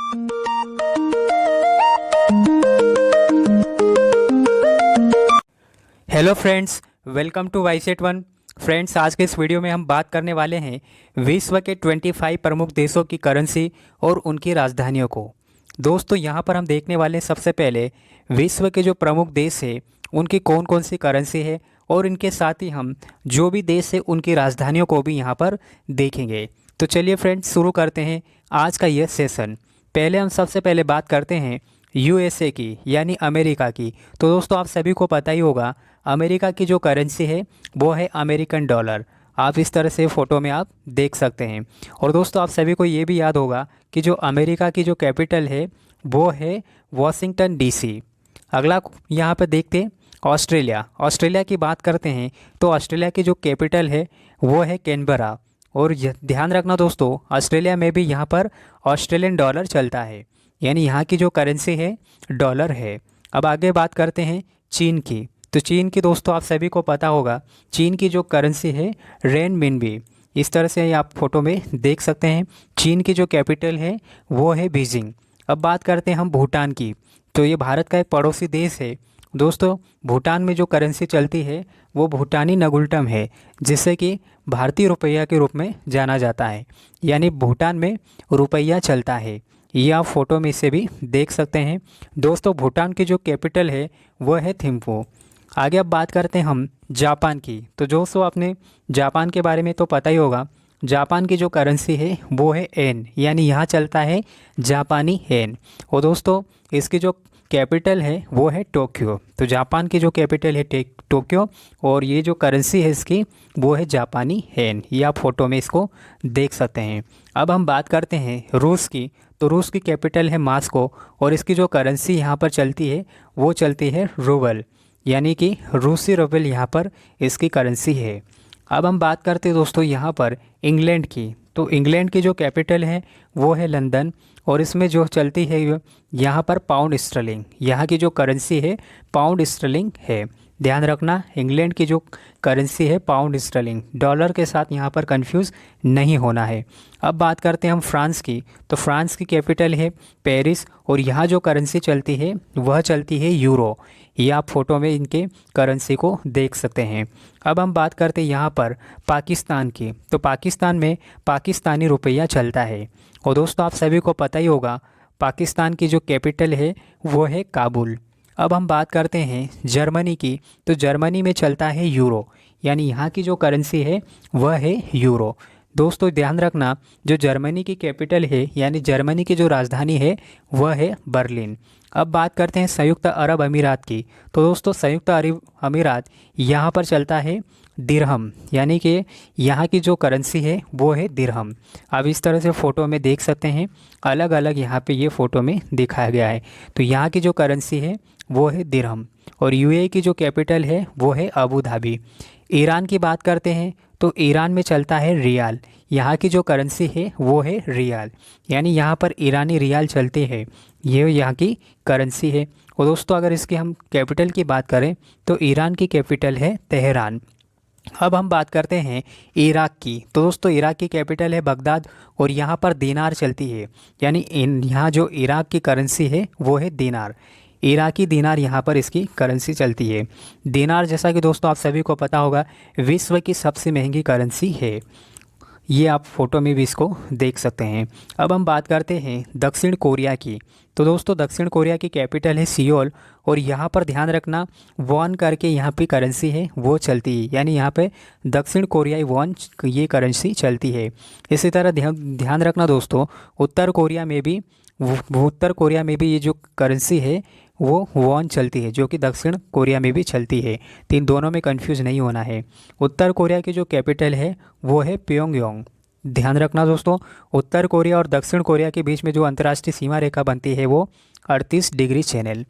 Hello friends, welcome to Yset one. Friends, आज के इस वीडियो में हम बात करने वाले हैं विश्व के 25 प्रमुख देशों की करेंसी और उनकी राजधानियों को। दोस्तों, यहाँ पर हम देखने वाले हैं सबसे पहले विश्व के जो प्रमुख देश है उनकी कौन कौन सी करेंसी है, और इनके साथ ही हम जो भी देश है उनकी राजधानियों को भी यहाँ पर देखेंगे। तो चलिए फ्रेंड्स, शुरू करते हैं आज का यह सेशन। पहले हम सबसे पहले बात करते हैं यूएसए की, यानी अमेरिका की। तो दोस्तों, आप सभी को पता ही होगा अमेरिका की जो करेंसी है वो है अमेरिकन डॉलर। आप इस तरह से फ़ोटो में आप देख सकते हैं। और दोस्तों, आप सभी को ये भी याद होगा कि जो अमेरिका की जो कैपिटल है वो है वॉशिंगटन डीसी। अगला यहाँ पर देखते हैं ऑस्ट्रेलिया। ऑस्ट्रेलिया की बात करते हैं तो ऑस्ट्रेलिया की जो कैपिटल है वो है कैनबरा। और ध्यान रखना दोस्तों, ऑस्ट्रेलिया में भी यहाँ पर ऑस्ट्रेलियन डॉलर चलता है, यानी यहाँ की जो करेंसी है डॉलर है। अब आगे बात करते हैं चीन की। तो चीन की दोस्तों, आप सभी को पता होगा चीन की जो करेंसी है रेनमिनबी। इस तरह से आप फोटो में देख सकते हैं। चीन की जो कैपिटल है वो है बीजिंग। अब बात करते हैं हम भूटान की। तो ये भारत का एक पड़ोसी देश है। दोस्तों, भूटान में जो करेंसी चलती है वो भूटानी नगुल्टम है, जिसे कि भारतीय रुपया के रूप में जाना जाता है, यानी भूटान में रुपया चलता है। ये आप फोटो में इसे भी देख सकते हैं। दोस्तों, भूटान की जो कैपिटल है वो है थिम्पू। आगे अब बात करते हैं हम जापान की। तो दोस्तों, आपने जापान के बारे में तो पता ही होगा। जापान की जो करेंसी है वो है येन, यानी यहाँ चलता है जापानी येन। और दोस्तों, इसकी जो कैपिटल है वो है टोक्यो। तो जापान की जो कैपिटल है टोक्यो, और ये जो करेंसी है इसकी वो है जापानी येन। ये आप फोटो में इसको देख सकते हैं। अब हम बात करते हैं रूस की। तो रूस की कैपिटल है मास्को, और इसकी जो करेंसी यहाँ पर चलती है वो चलती है रूबल, यानी कि रूसी रूबल यहाँ पर इसकी करेंसी है। अब हम बात करते हैं दोस्तों यहाँ पर इंग्लैंड की। तो इंग्लैंड की जो कैपिटल है वो है लंदन, और इसमें जो चलती है यहाँ पर पाउंड स्टर्लिंग। यहाँ की जो करेंसी है पाउंड स्टर्लिंग है। ध्यान रखना, इंग्लैंड की जो करेंसी है पाउंड स्टर्लिंग, डॉलर के साथ यहाँ पर कंफ्यूज नहीं होना है। अब बात करते हैं हम फ्रांस की। तो फ्रांस की कैपिटल है पेरिस, और यहाँ जो करेंसी चलती है वह चलती है यूरो। ये आप फोटो में इनके करेंसी को देख सकते हैं। अब हम बात करते हैं यहाँ पर पाकिस्तान की। तो पाकिस्तान में पाकिस्तानी रुपया चलता है। और दोस्तों, आप सभी को पता ही होगा पाकिस्तान की जो कैपिटल है वो है काबुल। अब हम बात करते हैं जर्मनी की। तो जर्मनी में चलता है यूरो, यानी यहाँ की जो करेंसी है वह है यूरो। दोस्तों, ध्यान रखना, जो जर्मनी की कैपिटल है यानी जर्मनी की जो राजधानी है वह है बर्लिन। अब बात करते हैं संयुक्त अरब अमीरात की। तो दोस्तों, संयुक्त अरब अमीरात यहाँ पर चलता है दिरहम, यानी कि यहाँ की जो करेंसी है वो है दिरहम। आप इस तरह से फ़ोटो में देख सकते हैं, अलग अलग यहाँ पे ये फ़ोटो में दिखाया गया है। तो यहाँ की जो करेंसी है वो है दिरहम, और यूएई की जो कैपिटल है वो है अबू धाबी। ईरान की बात करते हैं तो ईरान में चलता है रियाल। यहाँ की जो करेंसी है वो है रियाल, यानी यहाँ पर ईरानी रियाल चलते हैं। ये यहाँ की करेंसी है। और दोस्तों, अगर इसकी हम कैपिटल की बात करें तो ईरान की कैपिटल है तेहरान। अब हम बात करते हैं इराक की। तो दोस्तों, इराक की कैपिटल है बगदाद, और यहाँ पर दीनार चलती है, यानी यहाँ जो इराक की करेंसी है वो है दीनार। इराकी दीनार यहाँ पर इसकी करेंसी चलती है। दीनार, जैसा कि दोस्तों आप सभी को पता होगा, विश्व की सबसे महंगी करेंसी है। ये आप फोटो में भी इसको देख सकते हैं। अब हम बात करते हैं दक्षिण कोरिया की। तो दोस्तों, दक्षिण कोरिया की कैपिटल है सियोल, और यहाँ पर ध्यान रखना वॉन करके यहाँ पे करेंसी है वो चलती है, यानी यहाँ पे दक्षिण कोरियाई वॉन ये करेंसी चलती है। इसी तरह ध्यान रखना दोस्तों, उत्तर कोरिया में भी ये जो करेंसी है वो वॉन चलती है, जो कि दक्षिण कोरिया में भी चलती है। तो इन दोनों में कंफ्यूज नहीं होना है। उत्तर कोरिया की जो कैपिटल है वो है प्योंगयांग। ध्यान रखना दोस्तों, उत्तर कोरिया और दक्षिण कोरिया के बीच में जो अंतर्राष्ट्रीय सीमा रेखा बनती है वो 38 डिग्री चैनल।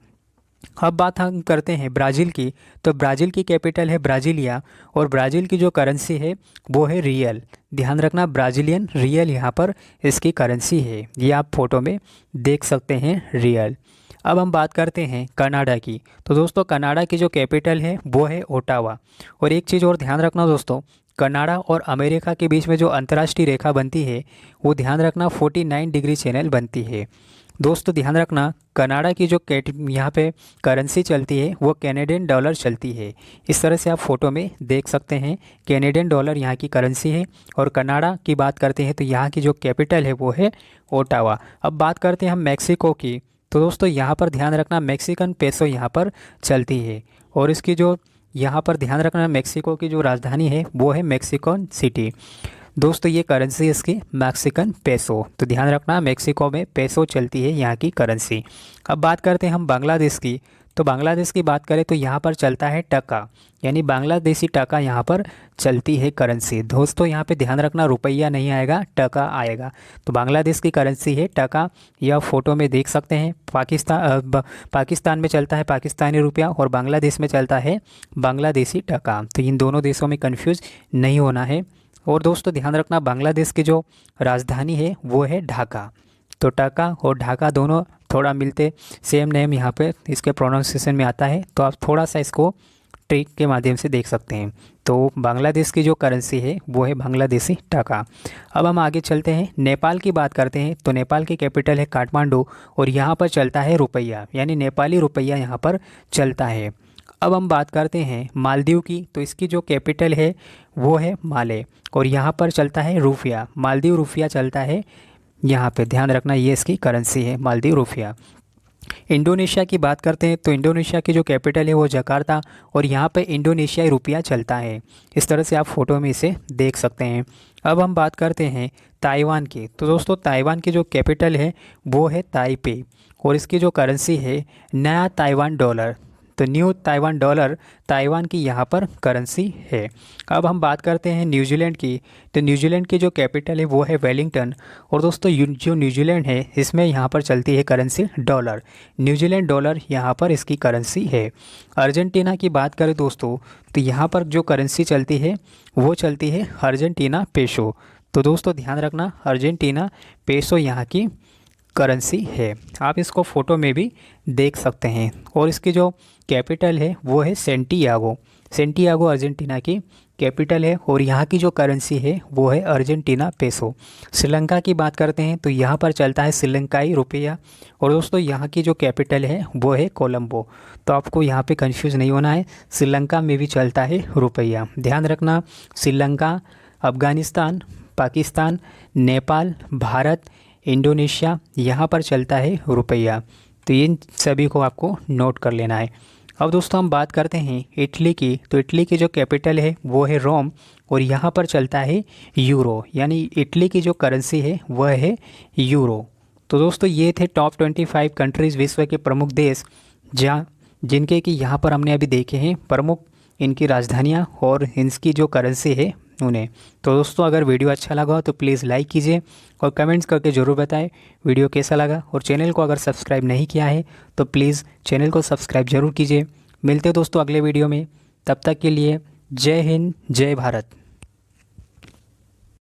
अब बात हम करते हैं ब्राज़ील की। तो ब्राज़ील की कैपिटल है ब्राज़ीलिया, और ब्राज़ील की जो करेंसी है वो है रियल। ध्यान रखना, ब्राज़ीलियन रियल यहाँ पर इसकी करेंसी है। ये आप फोटो में देख सकते हैं, रियल। अब हम बात करते हैं कनाडा की। तो दोस्तों, कनाडा की जो कैपिटल है वो है ओटावा। और एक चीज़ और ध्यान रखना दोस्तों, कनाडा और अमेरिका के बीच में जो अंतर्राष्ट्रीय रेखा बनती है वो ध्यान रखना 49 डिग्री चैनल बनती है। दोस्तों ध्यान रखना, कनाडा की जो यहाँ पे करेंसी चलती है वो कैनेडियन डॉलर चलती है। इस तरह से आप फोटो में देख सकते हैं, कैनेडियन डॉलर यहाँ की करेंसी है। और कनाडा की बात करते हैं तो यहाँ की जो कैपिटल है वो है ओटावा। अब बात करते हैं हम मैक्सिको की, तो दोस्तों यहाँ पर ध्यान रखना मैक्सिकन पेसो यहाँ पर चलती है। और इसकी जो यहाँ पर ध्यान रखना, मैक्सिको की जो राजधानी है वो है मैक्सिको सिटी। दोस्तों ये करेंसी इसकी मैक्सिकन पेसो, तो ध्यान रखना मैक्सिको में पेसो चलती है यहाँ की करेंसी। अब बात करते हैं हम बांग्लादेश की, तो बांग्लादेश की बात करें तो यहाँ पर चलता है टका, यानी बांग्लादेशी टका यहाँ पर चलती है करेंसी। दोस्तों यहाँ पे ध्यान रखना रुपया नहीं आएगा, टका आएगा। तो बांग्लादेश की करेंसी है टका, यह फोटो में देख सकते हैं। पाकिस्तान में चलता है पाकिस्तानी रुपया और बांग्लादेश में चलता है बांग्लादेशी टका। तो इन दोनों देशों में कन्फ्यूज़ नहीं होना है। और दोस्तों ध्यान रखना बांग्लादेश की जो राजधानी है वो है ढाका। तो टका और ढाका दोनों थोड़ा मिलते सेम नेम यहाँ पे इसके प्रोनाउंसिएशन में आता है, तो आप थोड़ा सा इसको ट्रिक के माध्यम से देख सकते हैं। तो बांग्लादेश की जो करेंसी है वो है बांग्लादेशी टका। अब हम आगे चलते हैं, नेपाल की बात करते हैं। तो नेपाल की कैपिटल है काठमांडू और यहाँ पर चलता है रुपया, यानी नेपाली रुपया यहाँ पर चलता है। अब हम बात करते हैं मालदीव की, तो इसकी जो कैपिटल है वो है माले और यहाँ पर चलता है रुपया, मालदीव रुपया चलता है यहाँ पे। ध्यान रखना ये इसकी करेंसी है मालदीव रुपया। इंडोनेशिया की बात करते हैं तो इंडोनेशिया की जो कैपिटल है वो जकार्ता और यहाँ पे इंडोनेशियाई रुपया चलता है। इस तरह से आप फोटो में इसे देख सकते हैं। अब हम बात करते हैं ताइवान की, तो दोस्तों ताइवान की जो कैपिटल है वो है ताइपे और इसकी जो करेंसी है नया ताइवान डॉलर। तो न्यू ताइवान डॉलर ताइवान की यहाँ पर करेंसी है। अब हम बात करते हैं न्यूजीलैंड की, तो न्यूजीलैंड की जो कैपिटल है वो है वेलिंगटन और दोस्तों जो न्यूजीलैंड है इसमें यहाँ पर चलती है करेंसी डॉलर, न्यूजीलैंड डॉलर यहाँ पर इसकी करेंसी है। अर्जेंटीना की बात करें दोस्तों तो यहाँ पर जो करेंसी चलती है वो चलती है अर्जेंटीना पेसो। तो दोस्तों ध्यान रखना अर्जेंटीना पेसो यहाँ की करेंसी है। आप इसको फ़ोटो में भी देख सकते हैं। और इसकी जो कैपिटल है वो है सेंटियागो, सेंटियागो अर्जेंटीना की कैपिटल है और यहाँ की जो करेंसी है वो है अर्जेंटीना पेसो। श्रीलंका की बात करते हैं तो यहाँ पर चलता है श्रीलंकाई रुपया और दोस्तों यहाँ की जो कैपिटल है वो है कोलंबो। तो आपको यहाँ पे कंफ्यूज नहीं होना है, श्रीलंका में भी चलता है रुपया। ध्यान रखना श्रीलंका, अफ़गानिस्तान, पाकिस्तान, नेपाल, भारत, इंडोनेशिया यहाँ पर चलता है रुपया। तो इन सभी को आपको नोट कर लेना है। अब दोस्तों हम बात करते हैं इटली की, तो इटली की जो कैपिटल है वो है रोम और यहाँ पर चलता है यूरो, यानी इटली की जो करेंसी है वह है यूरो। तो दोस्तों ये थे टॉप 25 कंट्रीज़, विश्व के प्रमुख देश जहाँ जिनके कि यहाँ पर हमने अभी देखे हैं प्रमुख इनकी राजधानियाँ और इनकी जो करेंसी है उन्हें। तो दोस्तों अगर वीडियो अच्छा लगा तो प्लीज़ लाइक कीजिए और कमेंट्स करके ज़रूर बताएं वीडियो कैसा लगा। और चैनल को अगर सब्सक्राइब नहीं किया है तो प्लीज़ चैनल को सब्सक्राइब ज़रूर कीजिए। मिलते हैं दोस्तों अगले वीडियो में, तब तक के लिए जय हिंद जय भारत।